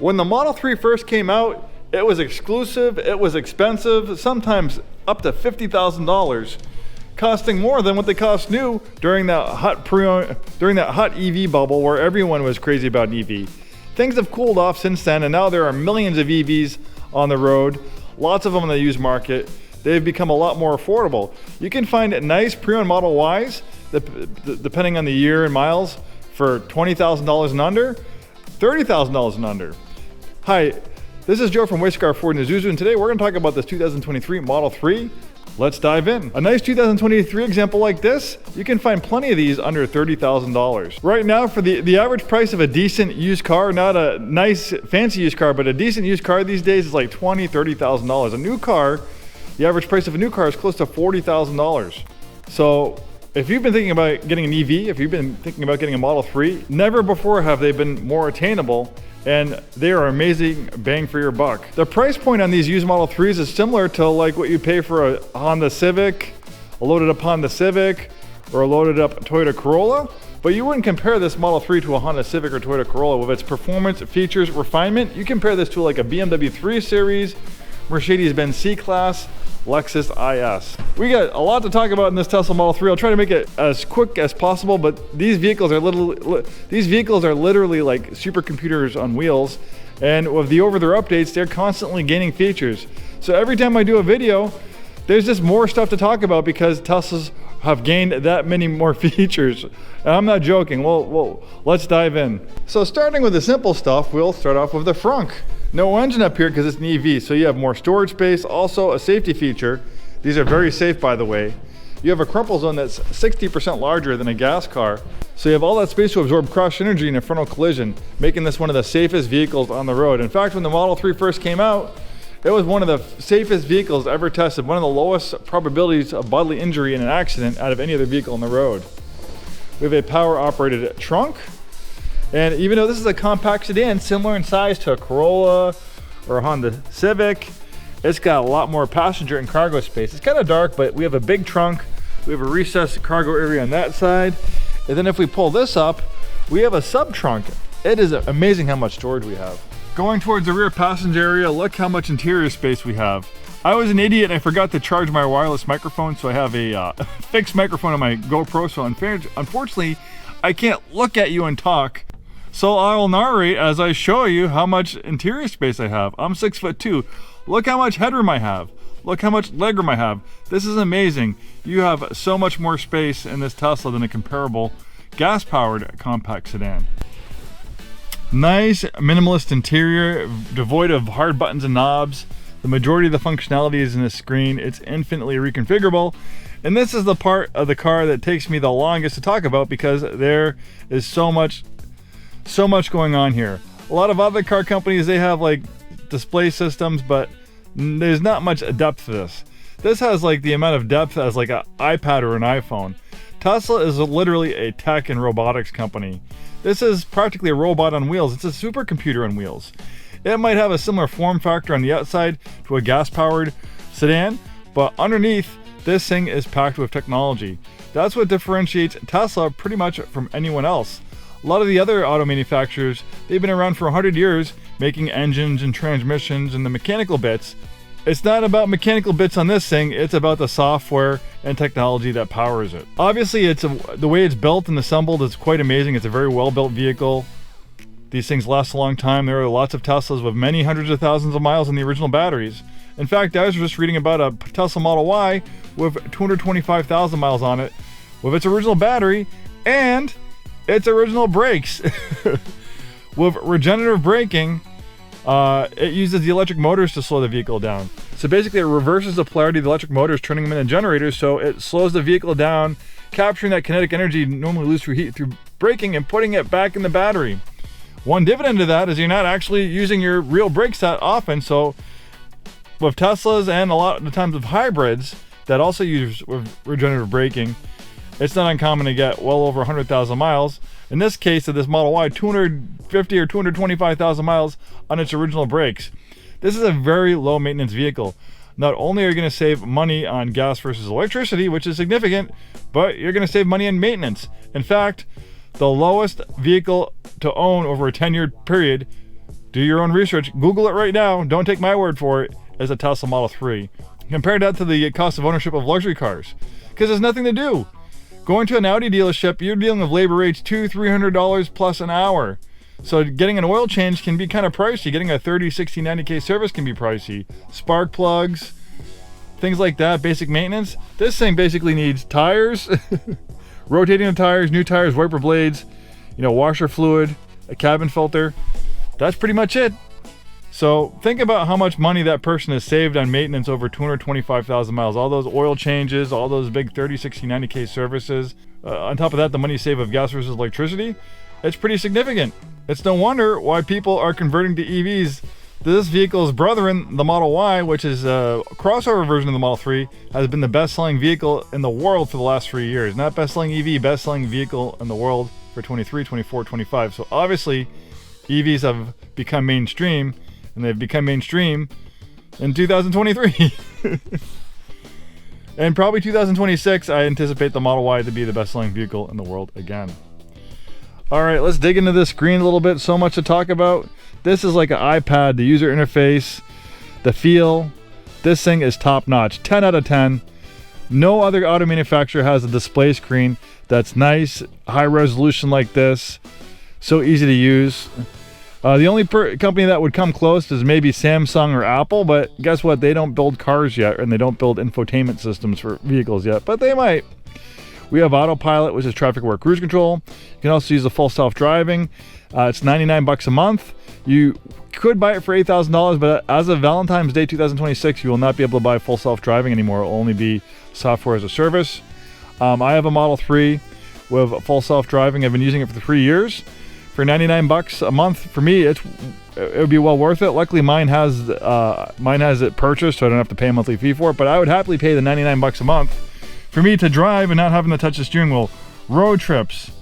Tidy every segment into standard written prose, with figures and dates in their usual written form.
When the Model 3 first came out, it was exclusive, it was expensive, sometimes up to $50,000, costing more than what they cost new during that hot EV bubble where everyone was crazy about an EV. Things have cooled off since then, and now there are millions of EVs on the road, lots of them in the used market. They've become a lot more affordable. You can find nice pre-owned Model Ys, depending on the year and miles, for $20,000 and under, $30,000 and under. Hi, this is Joe from Scarff Ford and Isuzu, and today we're going to talk about this 2023 Model 3. Let's dive in. A nice 2023 example like this, you can find plenty of these under $30,000. Right now, for the average price of a decent used car, not a nice fancy used car, but a decent used car these days is like $20,000, $30,000. A new car, the average price of a new car is close to $40,000. So if you've been thinking about getting an EV, if you've been thinking about getting a Model 3, never before have they been more attainable, and they are amazing bang for your buck. The price point on these used Model 3s is similar to like what you pay for a Honda Civic, a loaded up Honda Civic, or a loaded up Toyota Corolla, but you wouldn't compare this Model 3 to a Honda Civic or Toyota Corolla with its performance, features, refinement. You compare this to like a BMW 3 Series, Mercedes-Benz C-Class, Lexus IS. We got a lot to talk about in this Tesla Model 3. I'll try to make it as quick as possible, but these vehicles are literally like supercomputers on wheels, and with the over-the-air updates, they're constantly gaining features. So every time I do a video, there's just more stuff to talk about because Teslas have gained that many more features. And I'm not joking. Well, let's dive in. So starting with the simple stuff, we'll start off with the frunk. No engine up here because it's an EV, so you have more storage space. Also a safety feature. These are very safe, by the way. You have a crumple zone that's 60% larger than a gas car. So you have all that space to absorb crush energy in a frontal collision, making this one of the safest vehicles on the road. In fact, when the Model 3 first came out, it was one of the safest vehicles ever tested, one of the lowest probabilities of bodily injury in an accident out of any other vehicle on the road. We have a power-operated trunk. And even though this is a compact sedan, similar in size to a Corolla or a Honda Civic, it's got a lot more passenger and cargo space. It's kind of dark, but we have a big trunk. We have a recessed cargo area on that side. And then if we pull this up, we have a sub-trunk. It is amazing how much storage we have. Going towards the rear passenger area, look how much interior space we have. I was an idiot and I forgot to charge my wireless microphone, so I have a fixed microphone on my GoPro, so unfortunately, I can't look at you and talk. So I will narrate as I show you how much interior space I have. I'm 6'2". Look how much headroom I have. Look how much legroom I have. This is amazing. You have so much more space in this Tesla than a comparable gas-powered compact sedan. Nice minimalist interior, devoid of hard buttons and knobs. The majority of the functionality is in the screen. It's infinitely reconfigurable. And this is the part of the car that takes me the longest to talk about because there is so much going on here. A lot of other car companies, they have like display systems, but there's not much depth to this. This has like the amount of depth as like an iPad or an iPhone. Tesla is literally a tech and robotics company. This is practically a robot on wheels. It's a supercomputer on wheels. It might have a similar form factor on the outside to a gas-powered sedan, but underneath, this thing is packed with technology. That's what differentiates Tesla pretty much from anyone else. A lot of the other auto manufacturers, they've been around for 100 years making engines and transmissions and the mechanical bits. It's not about mechanical bits on this thing, it's about the software and technology that powers it. Obviously, the way it's built and assembled is quite amazing. It's a very well-built vehicle. These things last a long time. There are lots of Teslas with many hundreds of thousands of miles on the original batteries. In fact, I was just reading about a Tesla Model Y with 225,000 miles on it with its original battery and its original brakes. With regenerative braking, it uses the electric motors to slow the vehicle down. So basically it reverses the polarity of the electric motors, turning them into generators, so it slows the vehicle down, capturing that kinetic energy normally loose through heat through braking and putting it back in the battery. One dividend of that is you're not actually using your real brakes that often, so with Teslas and a lot of the times with hybrids that also use regenerative braking, it's not uncommon to get well over 100,000 miles. In this case of this Model Y, 250 or 225,000 miles on its original brakes. This is a very low maintenance vehicle. Not only are you going to save money on gas versus electricity, which is significant, but you're going to save money on maintenance. In fact, the lowest vehicle to own over a 10-year period Do your own research. Google it right now. Don't take my word for it. Is a Tesla Model 3. Compare that to the cost of ownership of luxury cars. Because there's nothing to do. Going to an Audi dealership, you're dealing with labor rates $200-300 plus an hour. So getting an oil change can be kind of pricey. Getting a 30, 60, 90K service can be pricey. Spark plugs, things like that, basic maintenance. This thing basically needs tires, rotating the tires, new tires, wiper blades, washer fluid, a cabin filter. That's pretty much it. So think about how much money that person has saved on maintenance over 225,000 miles. All those oil changes, all those big 30, 60, 90K services. On top of that, the money you save of gas versus electricity, it's pretty significant. It's no wonder why people are converting to EVs. This vehicle's brethren, the Model Y, which is a crossover version of the Model 3, has been the best-selling vehicle in the world for the last 3 years. Not best-selling EV, best-selling vehicle in the world for 23, 24, 25. So obviously, EVs have become mainstream, and they've become mainstream in 2023. And probably 2026, I anticipate the Model Y to be the best-selling vehicle in the world again. All right, let's dig into this screen a little bit. So much to talk about. This is like an iPad, the user interface, the feel. This thing is top-notch, 10 out of 10. No other auto manufacturer has a display screen that's nice, high resolution like this. So easy to use. The only company that would come close is maybe Samsung or Apple, but guess what? They don't build cars yet, and they don't build infotainment systems for vehicles yet, but they might. We have autopilot, which is traffic-aware cruise control. You can also use the full self-driving. It's $99 a month. You could buy it for $8,000, but as of Valentine's Day 2026, you will not be able to buy full self-driving anymore. It will only be software as a service. I have a Model 3 with full self-driving. I've been using it for 3 years. For $99 a month, for me, it would be well worth it. Luckily, mine has it purchased, so I don't have to pay a monthly fee for it. But I would happily pay the $99 a month for me to drive and not having to touch the steering wheel. Road trips,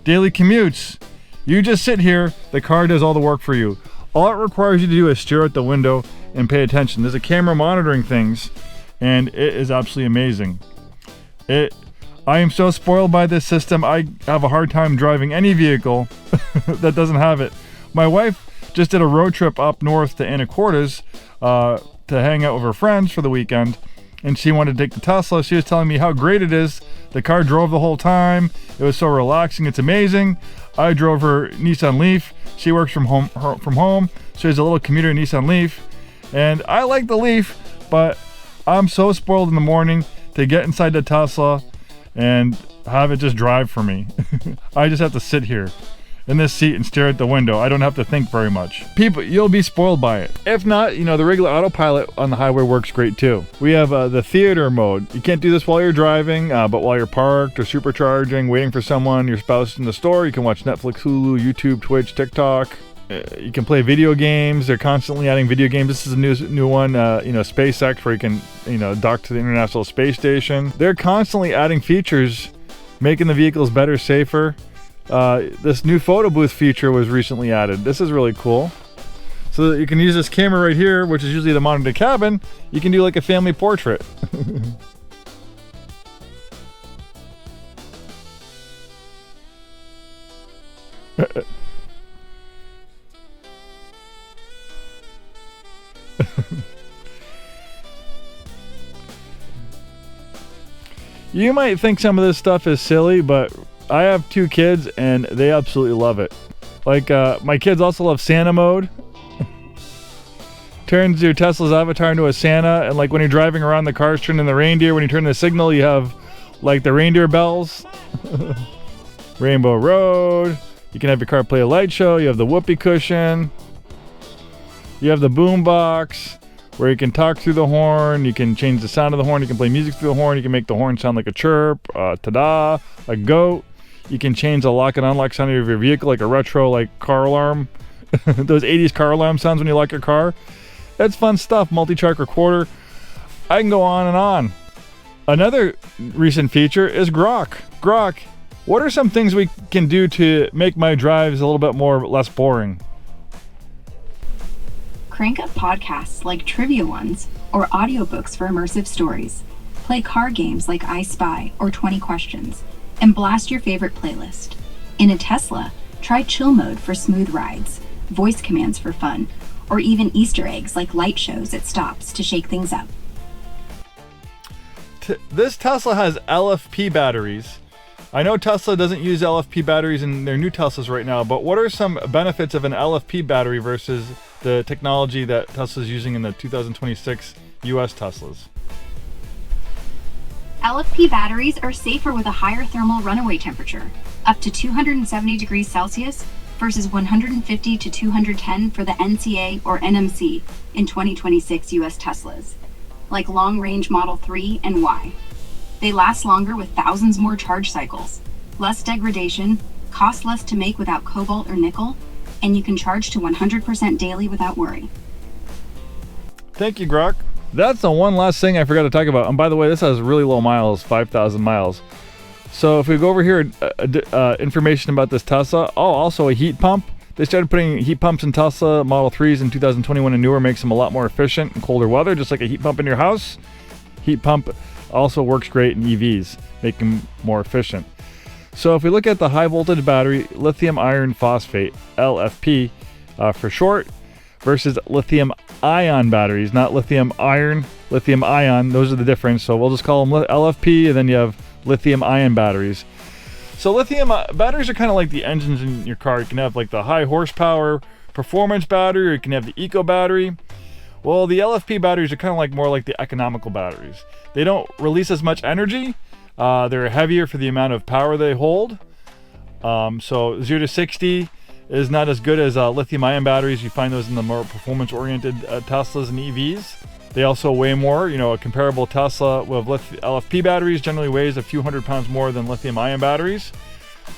daily commutes. You just sit here, the car does all the work for you. All it requires you to do is stare out the window and pay attention. There's a camera monitoring things, and it is absolutely amazing. I am so spoiled by this system, I have a hard time driving any vehicle that doesn't have it. My wife just did a road trip up north to Anacortes to hang out with her friends for the weekend, and she wanted to take the Tesla. She was telling me how great it is. The car drove the whole time. It was so relaxing. It's amazing. I drove her Nissan Leaf. She works from home. She has a little commuter Nissan Leaf, and I like the Leaf, but I'm so spoiled in the morning to get inside the Tesla and have it just drive for me. I just have to sit here in this seat and stare at the window. I don't have to think very much. People, you'll be spoiled by it. If not, the regular autopilot on the highway works great too. We have the theater mode. You can't do this while you're driving, but while you're parked or supercharging, waiting for someone, your spouse in the store, you can watch Netflix, Hulu, YouTube, Twitch, TikTok. You can play video games. They're constantly adding video games. This is a new one, SpaceX, where you can, dock to the International Space Station. They're constantly adding features, making the vehicles better, safer. This new photo booth feature was recently added. This is really cool. So that you can use this camera right here, which is usually the monitor cabin. You can do like a family portrait. You might think some of this stuff is silly, but I have 2 kids and they absolutely love it. Like, my kids also love Santa mode. Turns your Tesla's avatar into a Santa, and like when you're driving around, the car's turning the reindeer. When you turn the signal, you have like the reindeer bells. Rainbow Road. You can have your car play a light show. You have the whoopee cushion. You have the boom box, where you can talk through the horn. You can change the sound of the horn. You can play music through the horn. You can make the horn sound like a chirp, ta-da, a goat. You can change the lock and unlock sound of your vehicle, like a retro, like car alarm. Those 80s car alarm sounds when you lock your car. That's fun stuff. Multi-track recorder. I can go on and on. Another recent feature is Grok. Grok, what are some things we can do to make my drives a little bit less boring? Crank up podcasts like trivia ones or audiobooks for immersive stories. Play card games like I Spy or 20 Questions, and blast your favorite playlist. In a Tesla, try chill mode for smooth rides. voice commands for fun, or even Easter eggs like light shows at stops to shake things up. This Tesla has LFP batteries. I know Tesla doesn't use LFP batteries in their new Teslas right now, but what are some benefits of an LFP battery versus the technology that Tesla's using in the 2026 US Teslas? LFP batteries are safer with a higher thermal runaway temperature, up to 270 degrees Celsius versus 150 to 210 for the NCA or NMC in 2026 US Teslas, like long-range Model 3 and Y. They last longer with thousands more charge cycles, less degradation, cost less to make without cobalt or nickel, and you can charge to 100% daily without worry. Thank you, Grok. That's the one last thing I forgot to talk about. And by the way, this has really low miles, 5,000 miles. So if we go over here, information about this Tesla. Oh, also a heat pump. They started putting heat pumps in Tesla Model 3s in 2021 and newer, makes them a lot more efficient in colder weather, just like a heat pump in your house. Heat pump also works great in EVs, make them more efficient. So if we look at the high voltage battery, lithium iron phosphate, LFP for short, versus lithium ion batteries, not lithium iron, lithium ion, those are the difference. So we'll just call them LFP, and then you have lithium ion batteries. So lithium batteries are kind of like the engines in your car. You can have like the high horsepower performance battery, or you can have the eco battery. Well, the LFP batteries are kind of like more like the economical batteries. They don't release as much energy. They're heavier for the amount of power they hold. So 0 to 60 is not as good as lithium ion batteries. You find those in the more performance oriented Teslas and EVs. They also weigh more. You know, a comparable Tesla with LFP batteries generally weighs a few hundred pounds more than lithium ion batteries.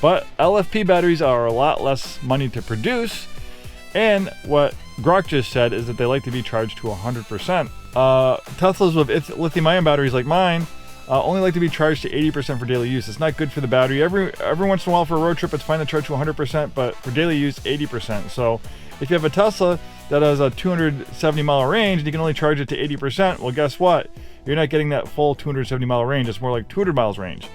But LFP batteries are a lot less money to produce. And what Grok just said is that they like to be charged to 100%. Teslas with lithium ion batteries like mine only like to be charged to 80% for daily use. It's not good for the battery. Every once in a while for a road trip, it's fine to charge to 100%, but for daily use, 80%. So if you have a Tesla that has a 270 mile range and you can only charge it to 80%, well, guess what? You're not getting that full 270 mile range. It's more like 200 miles range.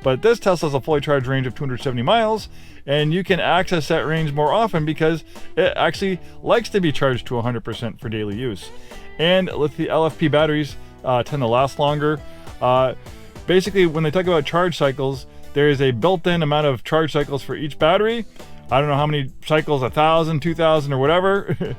But this Tesla has a fully charged range of 270 miles, and you can access that range more often because it actually likes to be charged to 100% for daily use. And with the LFP batteries tend to last longer. Basically, when they talk about charge cycles, there is a built-in amount of charge cycles for each battery. I don't know how many cycles, 1,000, 2,000, or whatever.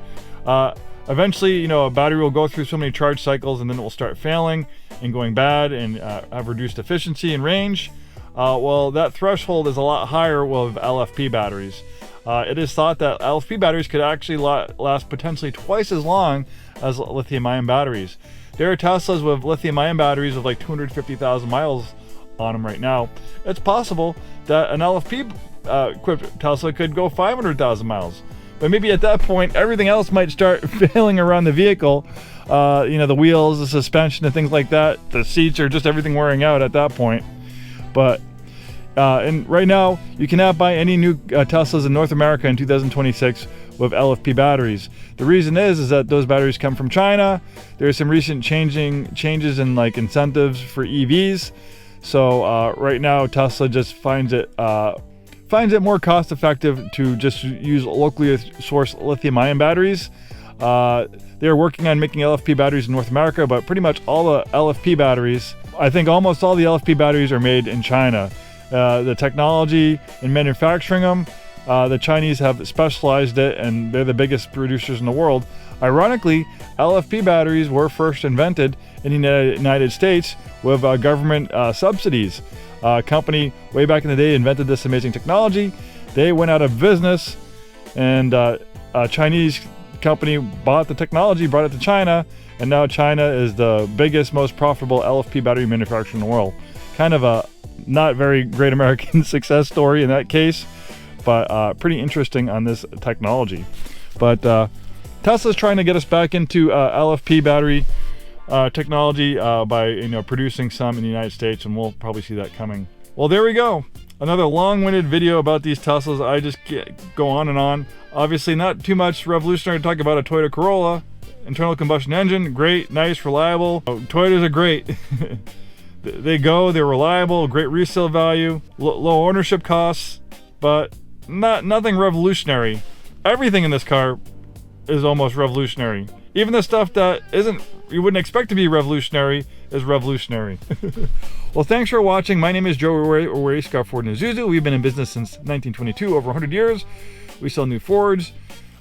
Eventually, you know, a battery will go through so many charge cycles and then it will start failing and going bad and have reduced efficiency and range. Well, that threshold is a lot higher with LFP batteries. It is thought that LFP batteries could actually last potentially twice as long as lithium-ion batteries. There are Teslas with lithium-ion batteries with like 250,000 miles on them right now. It's possible that an LFP equipped Tesla could go 500,000 miles. But maybe at that point, everything else might start failing around the vehicle. You know, the wheels, the suspension, and things like that. The seats, are just everything wearing out at that point. But and right now, you cannot buy any new Teslas in North America in 2026 with LFP batteries. The reason is that those batteries come from China. There's some recent changes in like incentives for EVs. So right now, Tesla just finds it more cost effective to just use locally sourced lithium-ion batteries. They're working on making LFP batteries in North America, but pretty much all the LFP batteries, I think almost all the LFP batteries are made in China. The technology in manufacturing them, the Chinese have specialized it, and they're the biggest producers in the world. Ironically, LFP batteries were first invented in the United States with government subsidies. A company way back in the day invented this amazing technology. They went out of business, and a Chinese company bought the technology, brought it to China, and now China is the biggest, most profitable LFP battery manufacturer in the world. Kind of a not very great American success story in that case, but pretty interesting on this technology. But Tesla's trying to get us back into LFP battery technology by producing some in the United States, and we'll probably see that coming. Well, there we go. Another long-winded video about these Teslas. I just go on and on. Obviously, not too much revolutionary to talk about a Toyota Corolla. Internal combustion engine, great, nice, reliable. Toyotas are great. They're reliable, great resale value, low ownership costs, but nothing revolutionary. Everything in this car is almost revolutionary. Even the stuff that you wouldn't expect to be revolutionary is revolutionary. Well, thanks for watching. My name is Joe O'Reilly, Scarff Ford and Isuzu. We've been in business since 1922, over 100 years. We sell new Fords,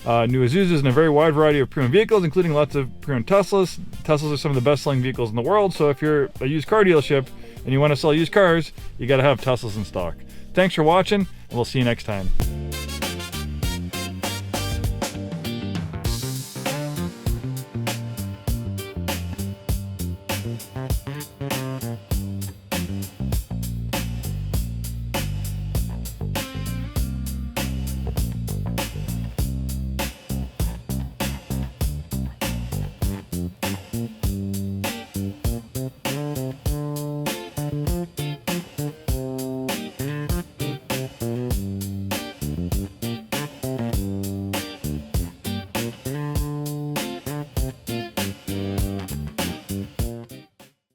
new Isuzus, and a very wide variety of pre-owned vehicles, including lots of pre-owned Teslas. Teslas are some of the best-selling vehicles in the world, so if you're a used car dealership and you want to sell used cars, you got to have Teslas in stock. Thanks for watching, and we'll see you next time.